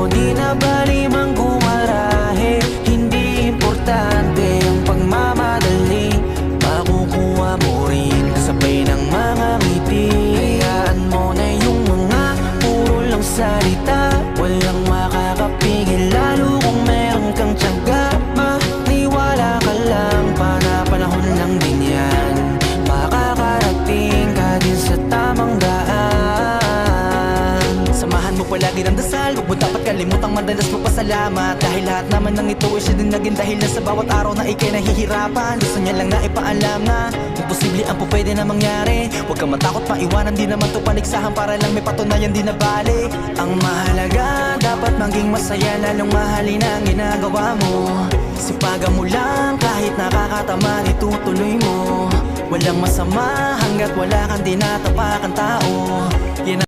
mo, di na bali mang gumarahe. Hindi importante ang pagmamadali, makukuha mo rin kasabay ng mga ngiti. Hayaan mo na yung mga puro lang salita, walang makakapigil lalo kung meron kang tiyaga. Maniwala ka lang, panahon lang din yan, makakarating ka din sa tamang daan. Samahan mo palagi ng dasal, huwag mo dapat kalimutang madalas magpasalamat, dahil lahat naman ng ito ay siya din naging dahilan sa bawat araw na ikay nahihirapan. Gusto niya lang na ipaalam na imposible ang pwede na mangyari. Huwag kang matakot paiwanan, di naman to paligsahan para lang may patunayan, di na bali. Ang mahalaga, dapat maging masaya, lalong mahalin ang ginagawa mo. Sipagan mo lang kahit nakakatamad, itutuloy mo. Walang masama hanggat wala kang dinatapakan tao. Yan